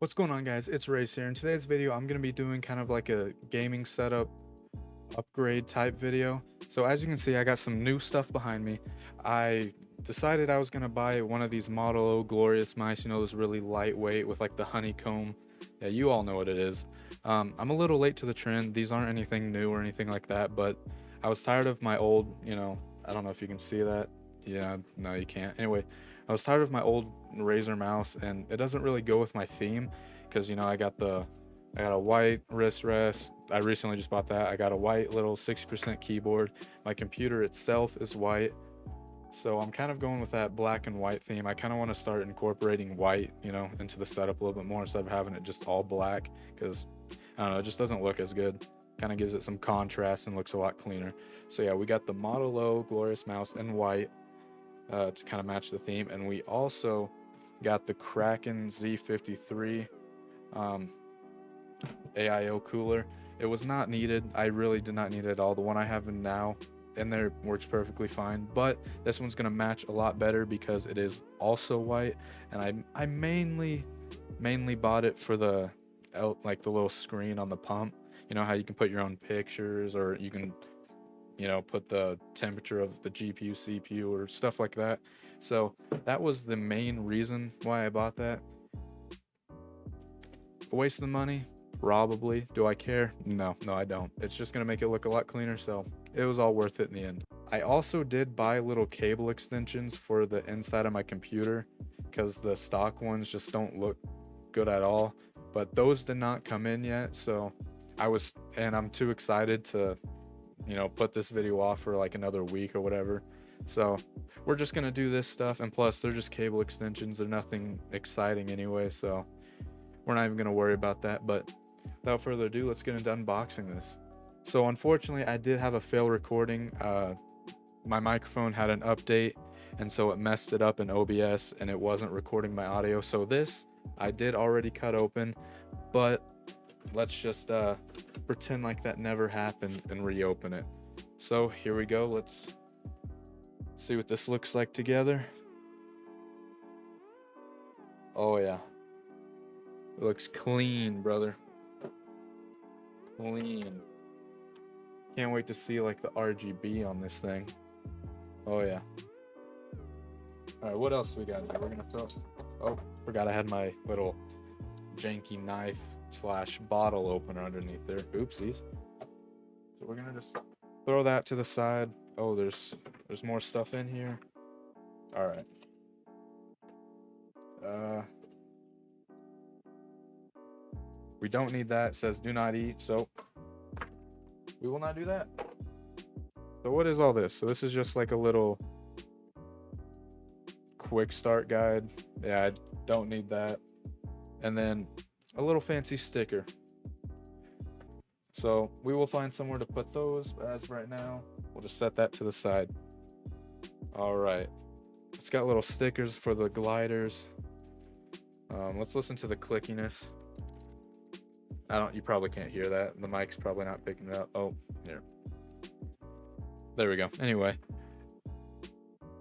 What's going on, guys? It's Race here. In today's video, I'm going to be doing kind of like a gaming setup upgrade type video. So as you can see, I got some new stuff behind me. I decided I was going to buy one of these Model O glorious mice, you know, those really lightweight with like the honeycomb. Yeah, you all know what it is. I'm a little late to the trend. These aren't anything new or anything like that, but I was tired of my old, I don't know if you can see that. Yeah, no, you can't. Anyway, I was tired of my old RaZeD mouse, and it doesn't really go with my theme because I got a white wrist rest. I recently just bought that. I got a white little 60% keyboard. My computer itself is white, so I'm kind of going with that black and white theme. I kind of want to start incorporating white, into the setup a little bit more instead of having it just all black, because I don't know, it just doesn't look as good. Kind of gives it some contrast and looks a lot cleaner. So yeah, we got the Model O glorious mouse in white to kind of match the theme, and we also got the Kraken Z53 AIO cooler. It was not needed. I really did not need it at all. The one I have now in there works perfectly fine, but this one's gonna match a lot better because it is also white, and I mainly bought it for the like the little screen on the pump. You know how you can put your own pictures, or you can put the temperature of the GPU, CPU, or stuff like that. So that was the main reason why I bought that. A waste of money? Probably. Do I care? No, I don't. It's just gonna make it look a lot cleaner, so it was all worth it in the end. I also did buy little cable extensions for the inside of my computer because the stock ones just don't look good at all. But those did not come in yet, so I'm too excited to put this video off for like another week or whatever. So we're just gonna do this stuff, and plus they're just cable extensions. They're nothing exciting anyway, so we're not even gonna worry about that. But without further ado, let's get into unboxing this. So unfortunately, I did have a fail recording. My microphone had an update, and so it messed it up in OBS, and it wasn't recording my audio. So this I did already cut open, but let's just pretend like that never happened and reopen it. So here we go. Let's see what this looks like together. Oh yeah, it looks clean, brother. Clean. Can't wait to see like the RGB on this thing. Oh yeah. All right, what else we got here? We're gonna throw. Oh, forgot I had my little janky knife / bottle opener underneath there. Oopsies. So we're gonna just throw that to the side. Oh, there's more stuff in here. All right. We don't need that. It says do not eat, so we will not do that. So what is all this? So this is just like a little quick start guide. Yeah, I don't need that. And then a little fancy sticker. So we will find somewhere to put those, but as of right now, we'll just set that to the side. All right. It's got little stickers for the gliders. Let's listen to the clickiness. You probably can't hear that. The mic's probably not picking it up. Oh, here. There we go. Anyway.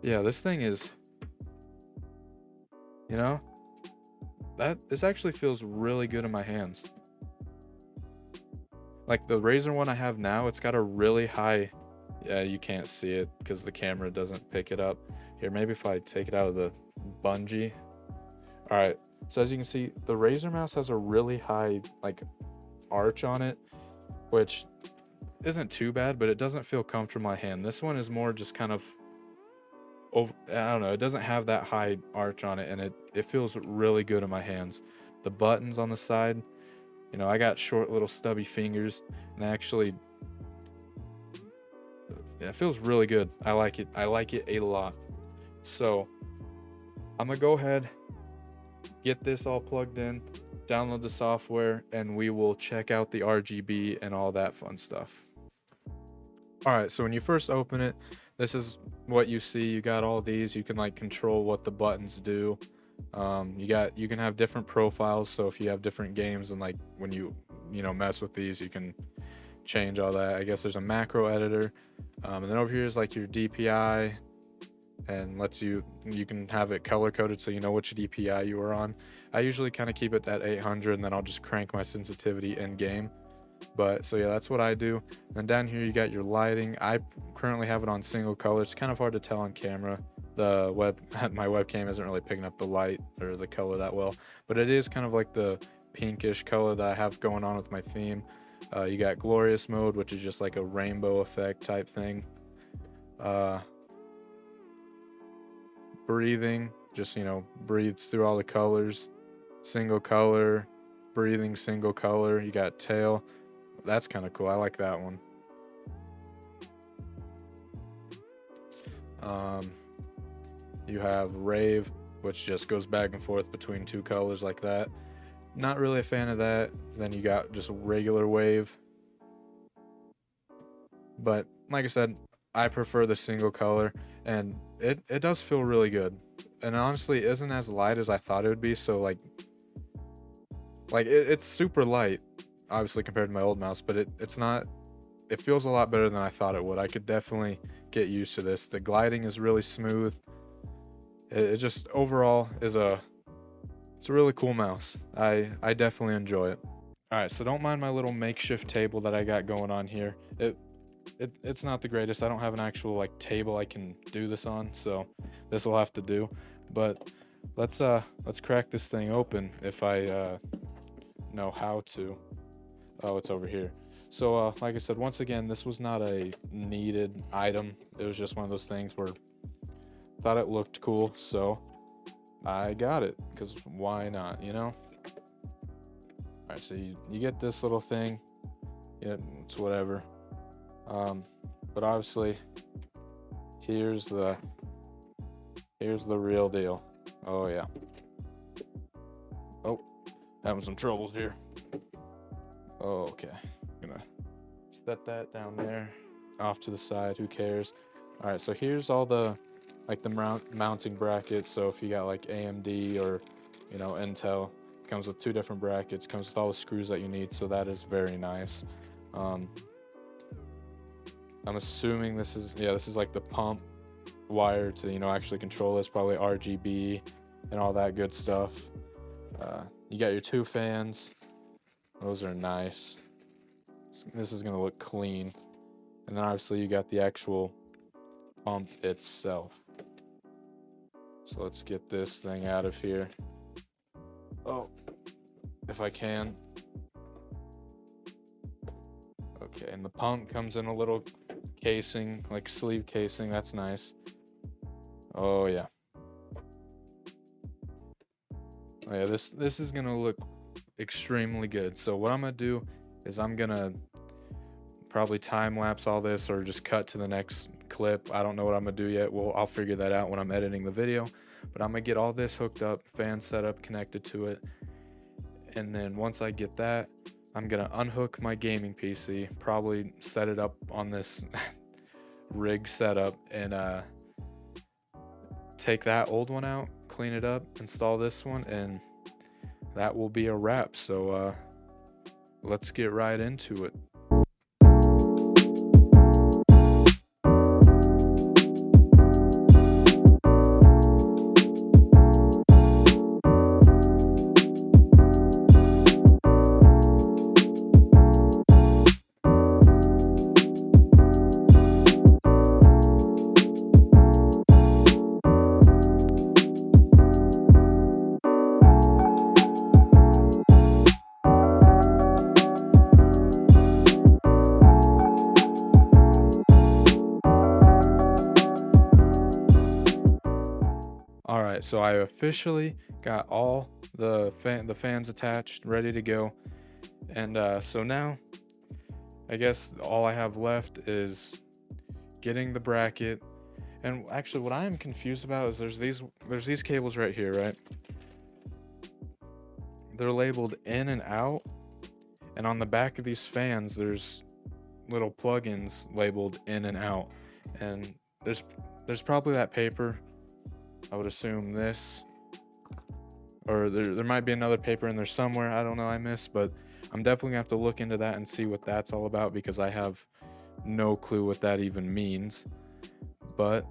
Yeah, this thing is, this actually feels really good in my hands. Like the RaZeD one I have now, it's got a really high, yeah, you can't see it because the camera doesn't pick it up. Here, maybe if I take it out of the bungee. All right, so as you can see, the RaZeD mouse has a really high like arch on it, which isn't too bad, but it doesn't feel comfortable in my hand. This one is more just kind of over, I don't know, it doesn't have that high arch on it, and it feels really good in my hands. The buttons on the side, I got short little stubby fingers, and actually it feels really good. I like it a lot. So I'm gonna go ahead, get this all plugged in, download the software, and we will check out the RGB and all that fun stuff. All right, so when you first open it, this is what you see. You got all these. You can like control what the buttons do. You can have different profiles, so if you have different games, and like when you mess with these, you can change all that. I guess there's a macro editor, and then over here is like your DPI, and you can have it color coded so you know which DPI you are on. I usually kind of keep it at 800 and then I'll just crank my sensitivity in game. But so yeah, that's what I do. And down here you got your lighting. I currently have it on single color. It's kind of hard to tell on camera. My webcam isn't really picking up the light or the color that well, but it is kind of like the pinkish color that I have going on with my theme. You got glorious mode, which is just like a rainbow effect type thing. Breathing, just, you know, breathes through all the colors. Single color, breathing, single color. You got tail. That's kind of cool. I like that one. You have rave, which just goes back and forth between two colors like that. Not really a fan of that. Then you got just regular wave. But like I said, I prefer the single color, and it does feel really good. And honestly, it isn't as light as I thought it would be. So it's super light, obviously compared to my old mouse, but it's not. It feels a lot better than I thought it would. I could definitely get used to this. The gliding is really smooth. It just overall is it's a really cool mouse. I definitely enjoy it. All right, so don't mind my little makeshift table that I got going on here. It's not the greatest. I don't have an actual like table I can do this on, so this will have to do. But let's crack this thing open if I know how to. Oh, it's over here. So like I said, once again, this was not a needed item. It was just one of those things where I thought it looked cool, so I got it, because why not, you know? Alright, so you get this little thing. Yeah, it's whatever. But obviously here's the real deal. Oh yeah. Oh, having some troubles here. Oh, okay. I'm gonna set that down there, off to the side, who cares. Alright, so here's all the mounting brackets. So if you got like AMD or, you know, Intel, it comes with 2 different brackets, comes with all the screws that you need, so that is very nice. I'm assuming this is like the pump wire to, you know, actually control this, probably RGB and all that good stuff. You got your 2 fans. Those are nice. This is gonna look clean. And then obviously you got the actual pump itself. So let's get this thing out of here. Oh, if I can. Okay, and the pump comes in a little casing, like sleeve casing. That's nice. Oh yeah. Oh yeah, this is gonna look extremely good. So what I'm gonna do is I'm gonna probably time lapse all this or just cut to the next clip. I don't know what I'm gonna do yet. I'll figure that out when I'm editing the video. But I'm gonna get all this hooked up, fan setup connected to it, and then once I get that, I'm gonna unhook my gaming PC, probably set it up on this rig setup, and take that old one out, clean it up, install this one, and that will be a wrap. So let's get right into it. Alright, so I officially got all the fans attached, ready to go. And so now, I guess all I have left is getting the bracket. And actually, what I am confused about is there's these cables right here, right? They're labeled in and out. And on the back of these fans, there's little plugins labeled in and out. And there's probably that paper. I would assume this, or there might be another paper in there somewhere. I don't know, I missed, but I'm definitely gonna have to look into that and see what that's all about, because I have no clue what that even means. But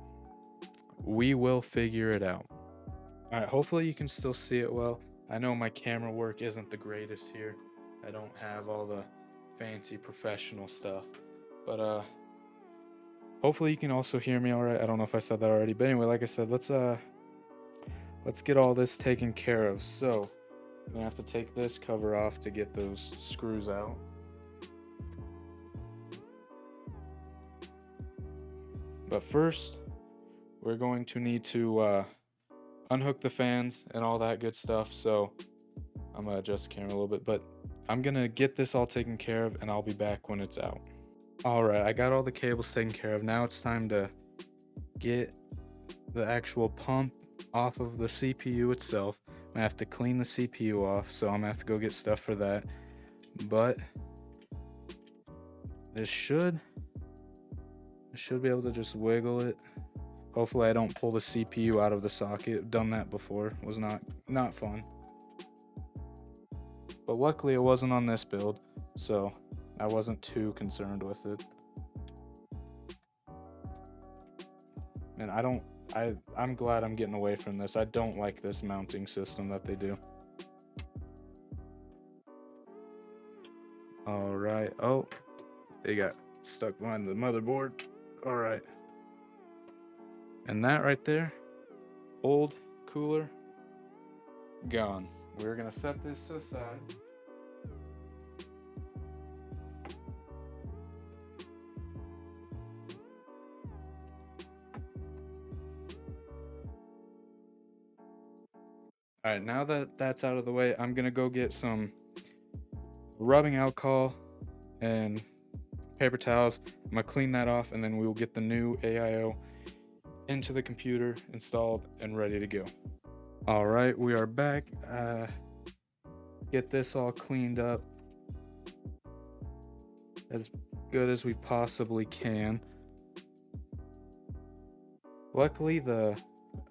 we will figure it out. All right, hopefully you can still see it well. I know my camera work isn't the greatest here. I don't have all the fancy professional stuff, but hopefully you can also hear me all right. I don't know if I said that already, but anyway, like I said, let's get all this taken care of. So I'm gonna have to take this cover off to get those screws out. But first, we're going to need to unhook the fans and all that good stuff. So I'm gonna adjust the camera a little bit, but I'm gonna get this all taken care of and I'll be back when it's out. All right, I got all the cables taken care of. Now it's time to get the actual pump off of the CPU itself. I'm gonna have to clean the CPU off, so I'm gonna have to go get stuff for that. But this should be able to just wiggle it. Hopefully I don't pull the CPU out of the socket. I've done that before. It was not fun. But luckily it wasn't on this build, so I wasn't too concerned with it. And I'm glad I'm getting away from this. I don't like this mounting system that they do. All right. Oh, they got stuck behind the motherboard. All right. And that right there, old cooler, gone. We're gonna set this to the side. All right, now that that's out of the way, I'm gonna go get some rubbing alcohol and paper towels. I'm gonna clean that off, and then we will get the new AIO into the computer, installed and ready to go. All right, we are back. Get this all cleaned up as good as we possibly can. Luckily, the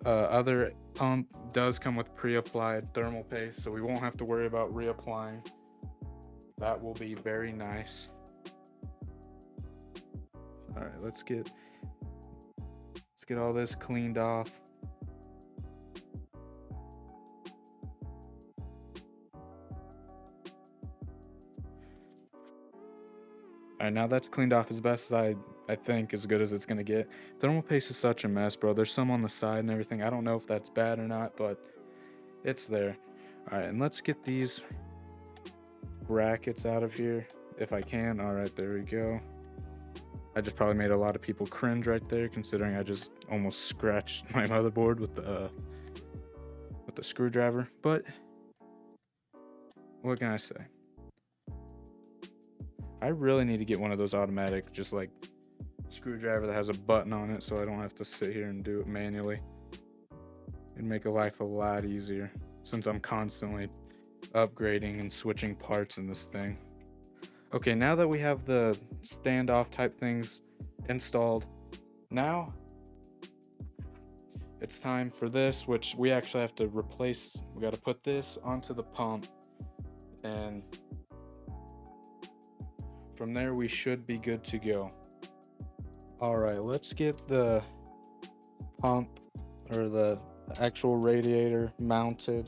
other pump does come with pre-applied thermal paste, so we won't have to worry about reapplying. That will be very nice. All right, let's get all this cleaned off. All right, now that's cleaned off as best as I think, as good as it's gonna get. Thermal paste is such a mess, bro. There's some on the side and everything. I don't know if that's bad or not, but it's there. All right, and let's get these brackets out of here if I can. All right, there we go. I just probably made a lot of people cringe right there, considering I just almost scratched my motherboard with the screwdriver. But what can I say? I really need to get one of those automatic, just like screwdriver that has a button on it, so I don't have to sit here and do it manually. It'd make life a lot easier since I'm constantly upgrading and switching parts in this thing. Okay, now that we have the standoff type things installed, now it's time for this, which we actually have to replace. We got to put this onto the pump, and from there we should be good to go. All right, let's get the pump or the actual radiator mounted.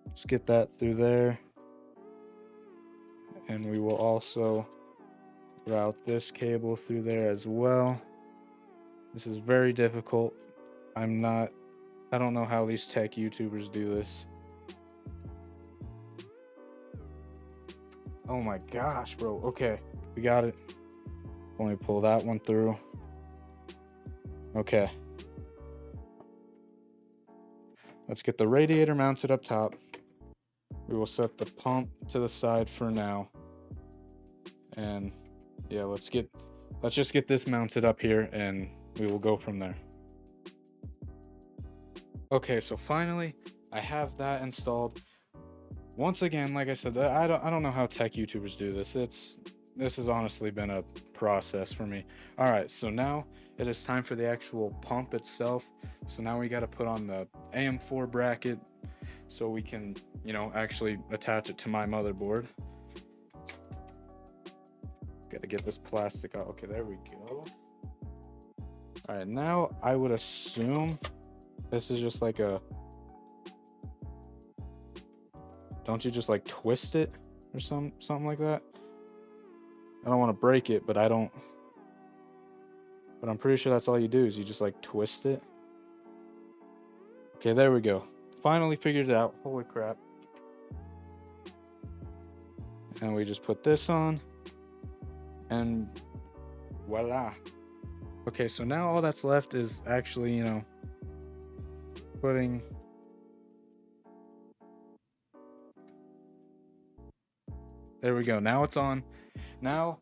Let's get that through there, and we will also route this cable through there as well. This is very difficult. I don't know how these tech YouTubers do this. Oh my gosh, bro. Okay, we got it. Let me pull that one through. Okay. Let's get the radiator mounted up top. We will set the pump to the side for now. And yeah, let's just get this mounted up here and we will go from there. Okay, so finally I have that installed. Once again, like I said, I don't know how tech YouTubers do this. This has honestly been a process for me. All right, so now it is time for the actual pump itself. So now we got to put on the AM4 bracket so we can, actually attach it to my motherboard. Got to get this plastic out. Okay, there we go. All right, now I would assume this is just like a, don't you just like twist it or something like that? I don't want to break it, but I'm pretty sure that's all you do is you just like twist it. Okay, there we go. Finally figured it out. Holy crap. And we just put this on and voila. Okay, so now all that's left is actually, putting, there we go. Now it's on. Now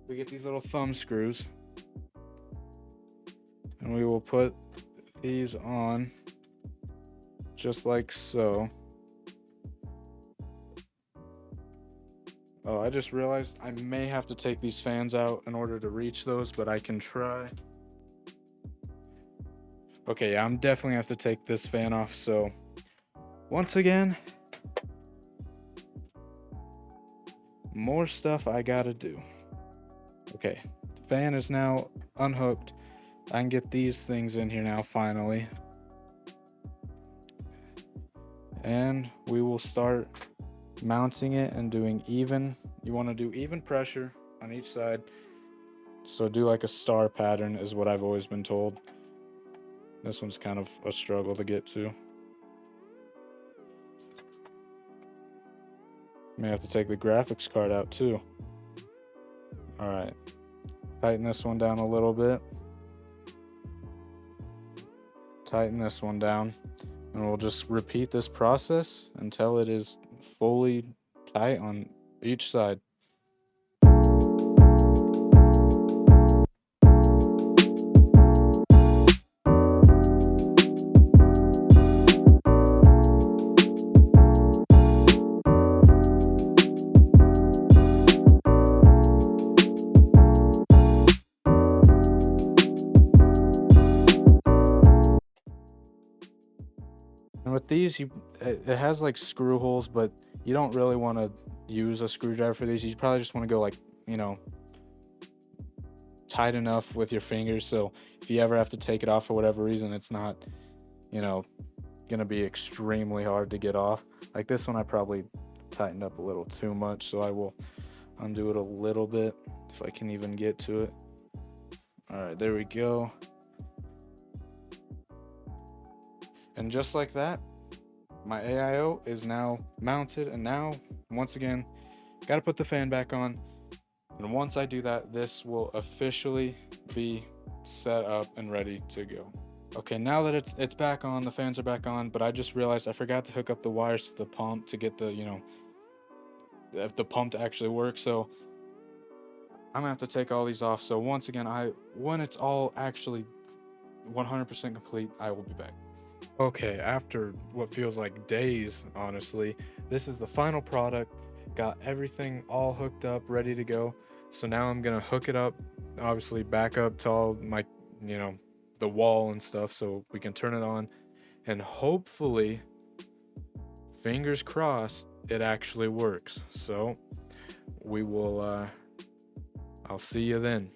we get these little thumb screws and we will put these on just like so. Oh, I just realized I may have to take these fans out in order to reach those, but I can try. Okay, yeah, I'm definitely have to take this fan off. So once again, more stuff I gotta do. Okay, the fan is now unhooked. I can get these things in here now, finally. And we will start mounting it and doing even. You want to do even pressure on each side. So do like a star pattern is what I've always been told. This one's kind of a struggle to get to. May have to take the graphics card out too. All right, tighten this one down a little bit. Tighten this one down. And we'll just repeat this process until it is fully tight on each side. And with these, it has like screw holes, but you don't really want to use a screwdriver for these. You probably just want to go like, tight enough with your fingers. So if you ever have to take it off for whatever reason, it's not, gonna be extremely hard to get off. Like this one, I probably tightened up a little too much, so I will undo it a little bit if I can even get to it. All right, there we go. And just like that, my AIO is now mounted, and now, once again, gotta put the fan back on. And once I do that, this will officially be set up and ready to go. Okay, now that it's back on, the fans are back on, but I just realized I forgot to hook up the wires to the pump to get the, the pump to actually work. So I'm gonna have to take all these off. So once again, when it's all actually 100% complete, I will be back. Okay, after what feels like days, honestly, this is the final product. Got everything all hooked up, ready to go. So now I'm gonna hook it up, obviously back up to all my, the wall and stuff, so we can turn it on, and hopefully, fingers crossed, it actually works. So we will, I'll see you then.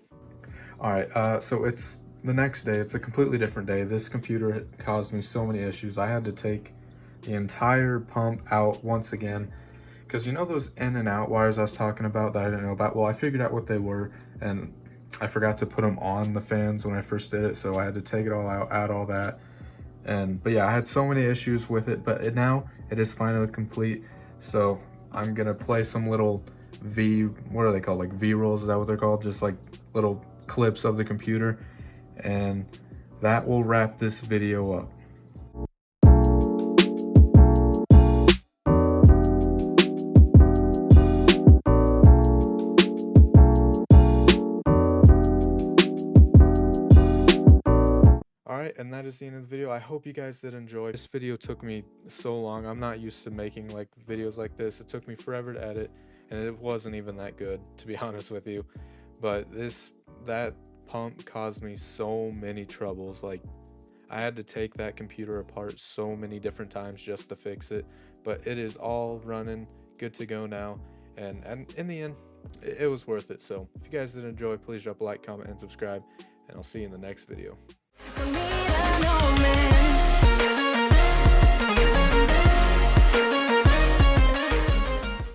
All right, so it's the next day. It's a completely different day. This computer caused me so many issues. I had to take the entire pump out once again, because those in and out wires I was talking about that I didn't know about. Well, I figured out what they were, and I forgot to put them on the fans when I first did it, so I had to take it all out, add all that. But yeah, I had so many issues with it, but now it is finally complete. So I'm gonna play some little what are they called, like V-rolls, is that what they're called? Just like little clips of the computer, and that will wrap this video up. Alright, and that is the end of the video. I hope you guys did enjoy. This video took me so long. I'm not used to making like videos like this. It took me forever to edit, and it wasn't even that good, to be honest with you. But that pump caused me so many troubles. Like, I had to take that computer apart so many different times just to fix it. But it is all running, good to go now. And in the end, it was worth it. So if you guys did enjoy, please drop a like, comment, and subscribe. and I'll see you in the next video. For me to know me.